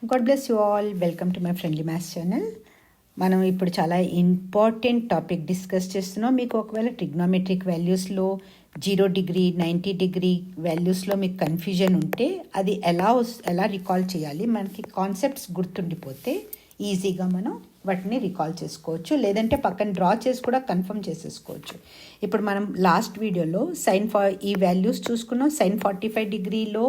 God bless you all. Welcome to my friendly maths channel. మనం ఇప్పుడు చాలా important topic discuss చేస్తున్నాం. మీకు ఒకవేళ ట్రిగ్నోమెట్రిక్ వాల్యూస్లో 0 డిగ్రీ 90 డిగ్రీ వాల్యూస్లో మీకు కన్ఫ్యూజన్ ఉంటే అది ఎలా రికాల్ చేయాలి, మనకి కాన్సెప్ట్స్ గుర్తుండిపోతే ఈజీగా మనం వాటిని రికాల్ చేసుకోవచ్చు, లేదంటే పక్కన డ్రా చేసి కూడా కన్ఫర్మ్ చేసేసుకోవచ్చు. ఇప్పుడు మనం లాస్ట్ వీడియోలో ఈ వాల్యూస్ చూసుకున్నాం. sin 45 డిగ్రీలో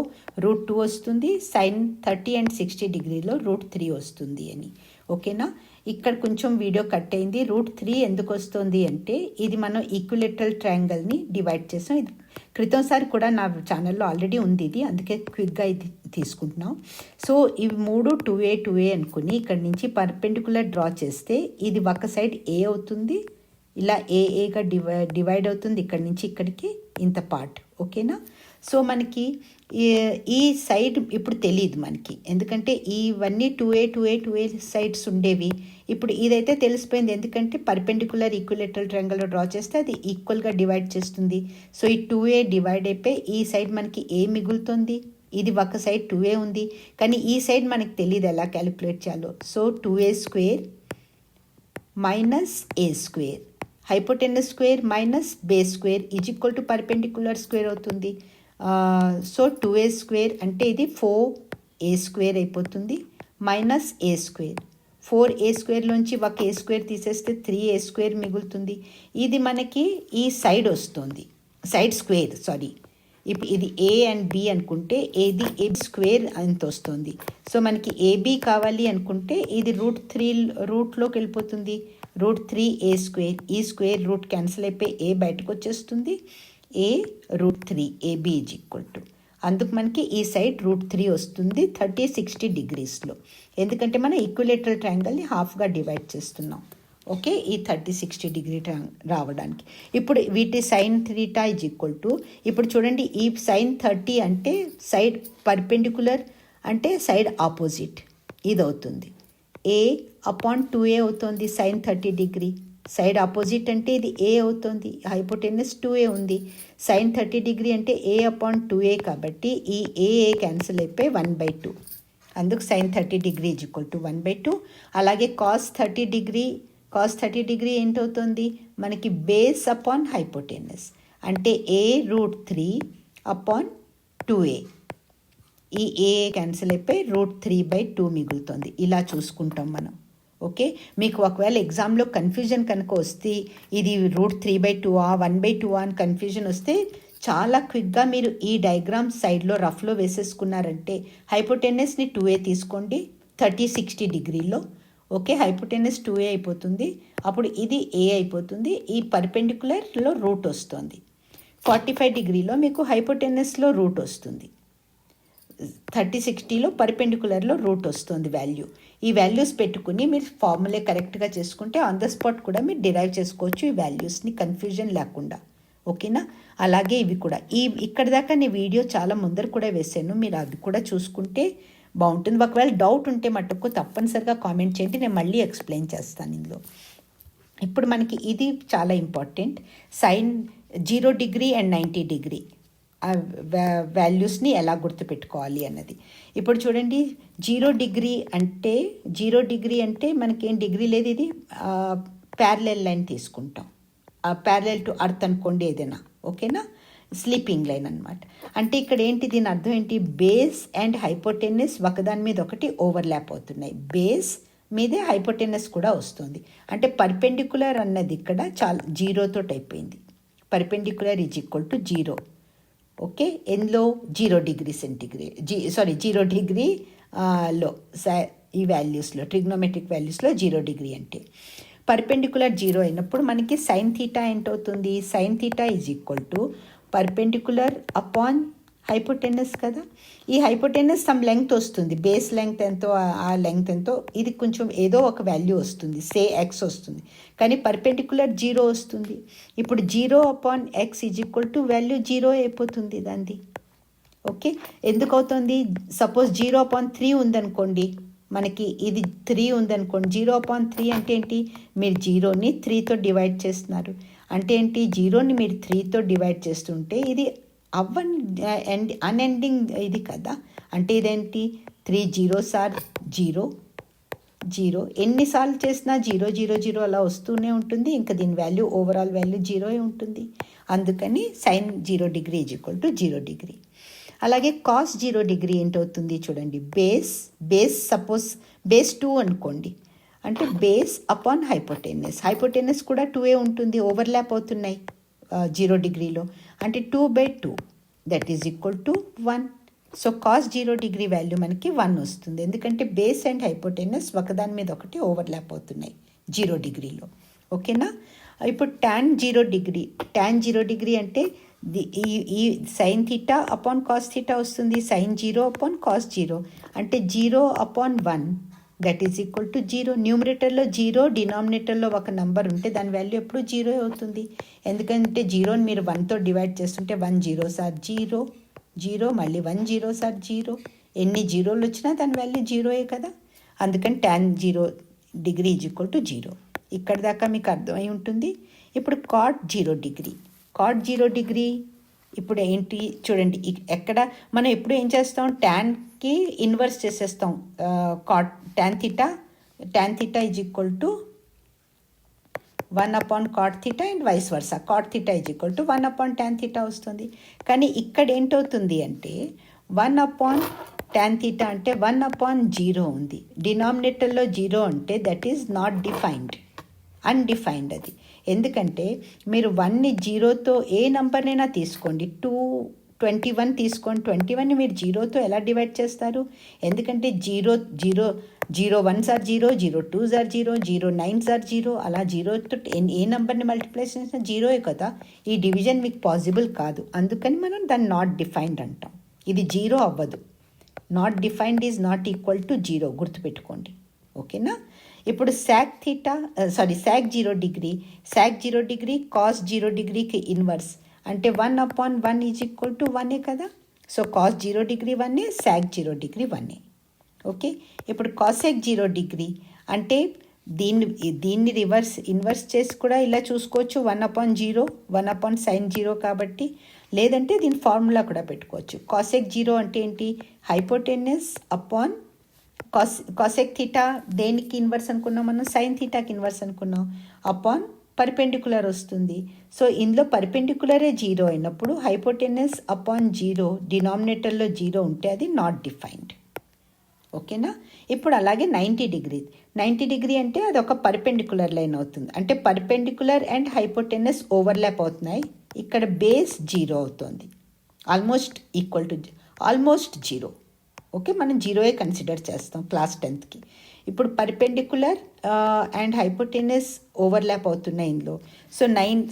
√2 వస్తుంది, sin 30 and 60 డిగ్రీలో √3 వస్తుంది అని. ఓకేనా? ఇక్కడ కొంచెం వీడియో కట్ అయింది. √3 ఎందుకు వస్తుంది అంటే ఇది మనం ఈక్విలేటరల్ ట్రయాంగిల్ని డివైడ్ చేసాం. ఇది క్రితంసారి కూడా నా ఛానల్లో ఆల్రెడీ ఉంది ఇది, అందుకే క్విక్గా ఇది తీసుకుంటున్నాం. సో ఇవి 3 2a అనుకుని ఇక్కడ నుంచి పర్పెండికులర్ డ్రా చేస్తే ఇది ఒక సైడ్ ఏ అవుతుంది, ఇలా ఏగా డివైడ్ అవుతుంది ఇక్కడ నుంచి ఇక్కడికి ఇంత పార్ట్. ఓకేనా? సో మనకి ఈ సైడ్ ఇప్పుడు తెలియదు మనకి, ఎందుకంటే ఇవన్నీ 2a సైడ్స్ ఉండేవి. ఇప్పుడు ఇదైతే తెలిసిపోయింది, ఎందుకంటే పర్పెండికులర్ ఈక్విలేటరల్ ట్రయాంగిల్లో డ్రా చేస్తే అది ఈక్వల్గా డివైడ్ చేస్తుంది. సో ఈ 2a డివైడ్ అయిపోయి ఈ సైడ్ మనకి ఏ మిగులుతుంది, ఇది ఒక సైడ్ 2a ఉంది, కానీ ఈ సైడ్ మనకి తెలియదు ఎలా క్యాలిక్యులేట్ చేయాలో. So 2a² - a², hypotenuse square minus base square is equal to perpendicular square అవుతుంది. సో 2a² అంటే ఇది 4a² అయిపోతుంది మైనస్ a². 4a² ఒక a² తీసేస్తే 3a² మిగులుతుంది. ఇది మనకి ఈ సైడ్ వస్తుంది, సైడ్ స్క్వేర్ ఇప్పుడు ఇది a అండ్ b అనుకుంటే ఏది a² అంత వస్తుంది. సో మనకి ab కావాలి అనుకుంటే ఇది √3 రూట్లోకి వెళ్ళిపోతుంది. √3a², ఈ స్క్వేర్ రూట్ క్యాన్సిల్ అయిపోయి a బయటకు వచ్చేస్తుంది. a √3 ab is equal to, అందుకు మనకి ఈ సైడ్ √3 వస్తుంది 30-60 డిగ్రీస్లో, ఎందుకంటే మనం ఈక్విలేటరల్ ట్రయాంగిల్ని హాఫ్గా డివైడ్ చేస్తున్నాం. ఓకే, ఈ 30-60 డిగ్రీ రావడానికి. ఇప్పుడు వీటి sin θ ఈజ్ ఈక్వల్ టు, ఇప్పుడు చూడండి ఈ sin 30 అంటే సైడ్ పర్పెండికులర్ అంటే సైడ్ ఆపోజిట్ ఇది అవుతుంది. a/2a అవుతుంది sin 30 డిగ్రీ. సైడ్ ఆపోజిట్ అంటే ఇది a అవుతుంది, హైపోటెనస్ 2a ఉంది. sin 30 డిగ్రీ అంటే a/2a కాబట్టి ఈ a క్యాన్సిల్ అయిపోయి 1/2, అందుకు sin 30 degree is equal to 1/2. అలాగే cos 30 డిగ్రీ ఏంటవుతుంది మనకి బేస్ అపాన్ హైపోటెనస్ అంటే a √3/2a. ఈ a క్యాన్సిల్ అయిపోయి √3/2 మిగులుతుంది. ఇలా చూసుకుంటాం మనం. ఓకే, మీకు ఒకవేళ ఎగ్జామ్లో కన్ఫ్యూజన్ కనుక వస్తే ఇది √3/2 1/2 అని కన్ఫ్యూజన్ వస్తే చాలా క్విక్గా మీరు ఈ డయాగ్రామ్ సైడ్లో రఫ్లో వేసేసుకున్నారంటే హైపోటెనస్ని 2a తీసుకోండి 30-60 డిగ్రీలో. ఓకే, హైపోటెనస్ 2a అయిపోతుంది, అప్పుడు ఇది a అయిపోతుంది. ఈ పర్పెండికులర్లో రూట్ వస్తుంది. 45 డిగ్రీలో మీకు హైపోటెనస్లో రూట్ వస్తుంది. 30-60లో పర్పెండికులర్లో రూట్ వస్తుంది వాల్యూ. ఈ వాల్యూస్ పెట్టుకుని మీరు ఫార్ములే కరెక్ట్గా చేసుకుంటే ఆన్ ద స్పాట్ కూడా మీరు డిరైవ్ చేసుకోవచ్చు ఈ వాల్యూస్ని, కన్ఫ్యూజన్ లేకుండా. ఓకేనా? అలాగే ఇవి కూడా ఇక్కడ దాకా నేను వీడియో చాలా ముందర కూడా వేసాను, మీరు అది కూడా చూసుకుంటే బాగుంటుంది. ఒకవేళ డౌట్ ఉంటే మటుకు తప్పనిసరిగా కామెంట్ చేయండి, నేను మళ్ళీ ఎక్స్ప్లెయిన్ చేస్తాను ఇందులో. ఇప్పుడు మనకి ఇది చాలా important, sin 0 degree and 90 degree వాల్యూస్ని ఎలా గుర్తుపెట్టుకోవాలి అన్నది. ఇప్పుడు చూడండి 0 డిగ్రీ అంటే మనకేం డిగ్రీ లేదు, ఇది ప్యారలెల్ లైన్ తీసుకుంటాం, ప్యారలెల్ టు అర్త్ అనుకోండి ఏదైనా. ఓకేనా? స్లీపింగ్ లైన్ అనమాట. అంటే ఇక్కడ ఏంటి, దీని అర్థం ఏంటి, బేస్ అండ్ హైపోటెనస్ ఒకదాని మీద ఒకటి ఓవర్లాప్ అవుతున్నాయి, బేస్ మీదే హైపోటెనస్ కూడా వస్తుంది. అంటే పర్పెండికులర్ అన్నది ఇక్కడ చాలా 0తో అయిపోయింది. Perpendicular is equal to 0. Okay, ఎందులో 0 డిగ్రీ సెంటిగ్రేడ్ 0 డిగ్రీలో ఈ వాల్యూస్లో ట్రిగ్నోమెట్రిక్ వాల్యూస్లో 0 డిగ్రీ అంటే పర్పెండికులర్ 0 అయినప్పుడు మనకి sin θ ఏంటవుతుంది, sin θ is equal to perpendicular upon hypotenuse కదా. ఈ హైపోటెనస్ సమ్ లెంగ్త్ వస్తుంది, బేస్ లెంగ్త్ ఎంతో ఆ లెంగ్త్ ఎంతో, ఇది కొంచెం ఏదో ఒక వాల్యూ వస్తుంది, సే x వస్తుంది, కానీ పర్పెండికులర్ 0 వస్తుంది. ఇప్పుడు 0/x is equal to value 0 అయిపోతుంది దాన్ని. ఓకే, ఎందుకు అవుతుంది, సపోజ్ 0/3 ఉందనుకోండి, మనకి ఇది 3 ఉందనుకోండి, 0/3 అంటే ఏంటి, మీరు 0ని 3తో డివైడ్ చేస్తున్నారు అంటే ఏంటి, 0ని మీరు 3తో డివైడ్ చేస్తుంటే ఇది అన్ఎండింగ్ ఇది కదా. అంటే ఇదేంటి 3 zeros are జీరో జీరో, ఎన్నిసార్లు చేసినా 0 అలా వస్తూనే ఉంటుంది. ఇంకా దీని వాల్యూ ఓవరాల్ వాల్యూ 0 ఉంటుంది. అందుకని sin 0 degree is equal to 0 degree. అలాగే cos 0 డిగ్రీ ఏంటవుతుంది చూడండి, సపోజ్ బేస్ 2 అనుకోండి, అంటే బేస్ అపాన్ హైపోటెనస్ కూడా 2 ఉంటుంది, ఓవర్లాప్ అవుతున్నాయి 0 డిగ్రీలో, అంటే 2/2 that is equal to 1. So cos 0 degree value మనకి 1 వస్తుంది, ఎందుకంటే బేస్ అండ్ హైపోటెనస్ ఒకదాని మీద ఒకటి ఓవర్లాప్ అవుతున్నాయి 0 డిగ్రీలో. ఓకేనా. ఇప్పుడు tan 0 డిగ్రీ అంటే ఈ sin θ అపాన్ cos θ వస్తుంది, sin 0 అపాన్ cos 0 అంటే 0/1 దట్ ఈజ్ ఈక్వల్ టు 0. న్యూమరేటర్లో 0, డినామినేటర్లో ఒక నంబర్ ఉంటే దాని వాల్యూ ఎప్పుడు 0 అవుతుంది, ఎందుకంటే 0ని మీరు 1తో డివైడ్ చేస్తుంటే 1 0 సార్ 0, మళ్ళీ 1 0 సార్ 0, ఎన్ని జీరోలు వచ్చినా దాని వాల్యూ 0 కదా. అందుకని tan 0 degree is equal to 0. ఇక్కడ దాకా మీకు అర్థమై ఉంటుంది. ఇప్పుడు cot 0 డిగ్రీ ఇప్పుడు ఏంటి చూడండి, ఎక్కడ మనం ఎప్పుడు ఏం చేస్తాం, ట్యాన్కి ఇన్వర్స్ చేసేస్తాం. tan θ is equal to 1/cot θ and vice versa, cot θ is equal to 1/tan θ వస్తుంది. కానీ ఇక్కడ ఏంటవుతుంది అంటే 1/tan θ అంటే 1/0 ఉంది, డినామినేటర్లో 0 అంటే దట్ ఈజ్ నాట్ అన్డిఫైన్డ్ అది. ఎందుకంటే మీరు 1ని 0తో ఏ నంబర్నైనా తీసుకోండి, 21 తీసుకోండి, 21ని మీరు 0తో ఎలా డివైడ్ చేస్తారు, ఎందుకంటే 0 1s are 0, 0 2s are 0, 0 9s are 0, అలా 0తో ఏ నెంబర్ని మల్టిప్లై చేసినా 0 కదా. ఈ డివిజన్ మీకు పాసిబుల్ కాదు, అందుకని మనం దాన్ని నాట్ డిఫైన్డ్ అంటాం. ఇది 0 అవ్వదు, not defined is not equal to 0, గుర్తుపెట్టుకోండి. ఓకేనా. ఇప్పుడు sec 0 డిగ్రీ cos 0 డిగ్రీకి ఇన్వర్స్ అంటే 1/1 ఈజ్ ఈక్వల్ టు 1 కదా. So cos 0 degree 1, sec 0 degree 1. Okay. ఇప్పుడు cosec 0 డిగ్రీ అంటే దీన్ని ఇన్వర్స్ చేసి కూడా ఇలా చూసుకోవచ్చు, 1/sin 0 కాబట్టి, లేదంటే దీని ఫార్ములా కూడా పెట్టుకోవచ్చు. cosec 0 అంటే ఏంటి, హైపోటెనస్ అపాన్ cosec θ దేనికి ఇన్వర్స్ అనుకున్నాం మనం, sin θకి ఇన్వర్స్ అనుకున్నాం, అపాన్ పర్పెండికులర్ వస్తుంది. సో ఇందులో పర్పెండికులరే 0 అయినప్పుడు హైపోటెనస్ అపాన్ 0 డినామినేటర్లో 0 ఉంటే అది నాట్ డిఫైన్డ్. ఓకేనా. ఇప్పుడు అలాగే 90 డిగ్రీ అంటే అది ఒక పర్పెండికులర్ లైన్ అవుతుంది, అంటే పర్పెండికులర్ అండ్ హైపోటెనస్ ఓవర్లాప్ అవుతున్నాయి. ఇక్కడ బేస్ 0 అవుతుంది, ఆల్మోస్ట్ 0. ఓకే, మనం 0 కన్సిడర్ చేస్తాం క్లాస్ 10కి. ఇప్పుడు పర్పెండికులర్ అండ్ హైపోటెనస్ ఓవర్లాప్ అవుతున్నాయి ఇందులో. సో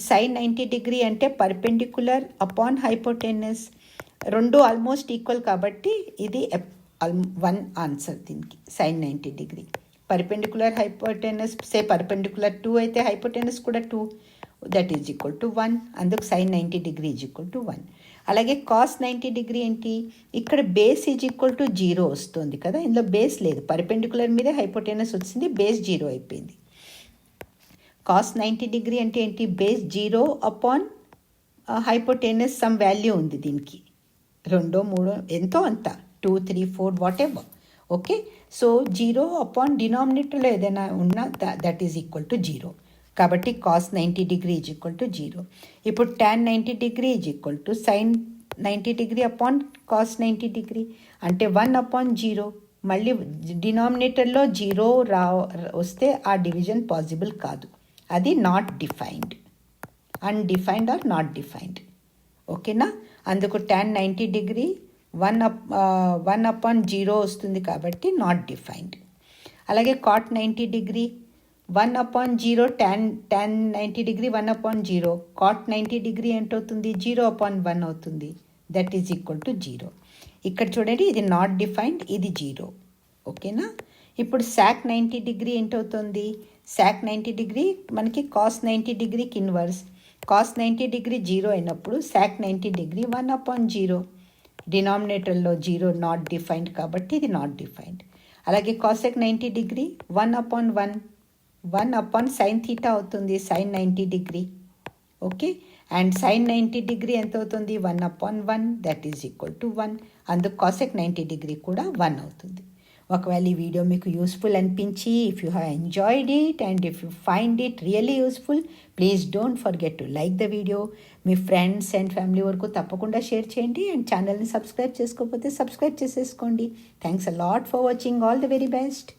sin 90 డిగ్రీ అంటే పర్పెండికులర్ అపాన్ హైపోటెనస్, రెండు ఆల్మోస్ట్ ఈక్వల్ కాబట్టి ఇది 1 ఆన్సర్ దీనికి. sin 90 degree perpendicular hypotenuse perpendicular 2 అయితే హైపోటెనస్ కూడా 2, దట్ ఈజ్ ఈక్వల్ టు 1, అందుకు sin 90 degree is equal to 1. అలాగే cos 90 డిగ్రీ ఏంటి, ఇక్కడ బేస్ ఈజ్ ఈక్వల్ టు 0 వస్తుంది కదా, ఇందులో బేస్ లేదు, పర్పెండికులర్ మీదే హైపోటెనస్ వచ్చింది, బేస్ 0 అయిపోయింది. cos 90 డిగ్రీ అంటే ఏంటి, base 0 upon hypotenuse some value ఉంది దీనికి, 2 3 ఎంతో అంత 2 3 4 whatever. Okay, so 0 upon డినామినేటర్లో ఏదైనా ఉన్నా దట్ ఈజ్ ఈక్వల్ టు 0. కాబట్టి cos 90 degree is equal to 0. ఇప్పుడు tan 90 degree is equal to sin 90 degree upon cos 90 degree అంటే 1/0. మళ్ళీ డినామినేటర్లో 0 వస్తే ఆ డివిజన్ పాసిబుల్ కాదు, అది not defined, undefined or not defined. ఓకేనా. అందుకు tan 90 డిగ్రీ 1/0 వస్తుంది కాబట్టి నాట్ డిఫైన్డ్. అలాగే cot 90 degree 1/0, tan 90 degree 1/0, cot 90 degree ఏంటవుతుంది, 0/1 అవుతుంది, దట్ ఈజ్ ఈక్వల్ టు 0. ఇక్కడ చూడండి ఇది నాట్ డిఫైన్డ్, ఇది 0. ఓకేనా. ఇప్పుడు sec 90 డిగ్రీ ఏంటవుతుంది, sec 90 డిగ్రీ మనకి cos 90 డిగ్రీకి ఇన్వర్స్, cos 90 డిగ్రీ 0 అయినప్పుడు sec 90 డిగ్రీ 1/0, డినామినేటర్లో 0 నాట్ డిఫైన్డ్ కాబట్టి ఇది నాట్ డిఫైన్డ్. అలాగే cosec 90 డిగ్రీ 1/1 sin θ అవుతుంది, sin 90 degree. Okay, and sin 90 degree ఎంత అవుతుంది, 1/1 దట్ ఈజ్ ఈక్వల్ టు 1, అందుకు cosec 90 డిగ్రీ కూడా 1 అవుతుంది. ఒకవేళ ఈ వీడియో మీకు యూస్ఫుల్ అనిపించి if you have enjoyed it and if you find it really useful please don't forget to like the video. Me friends and family వరకు తప్పకుండా share చేయండి అండ్ ఛానల్ని సబ్స్క్రైబ్ చేసుకోకపోతే సబ్స్క్రైబ్ చేసేసుకోండి. Thanks a lot for watching. All the very best.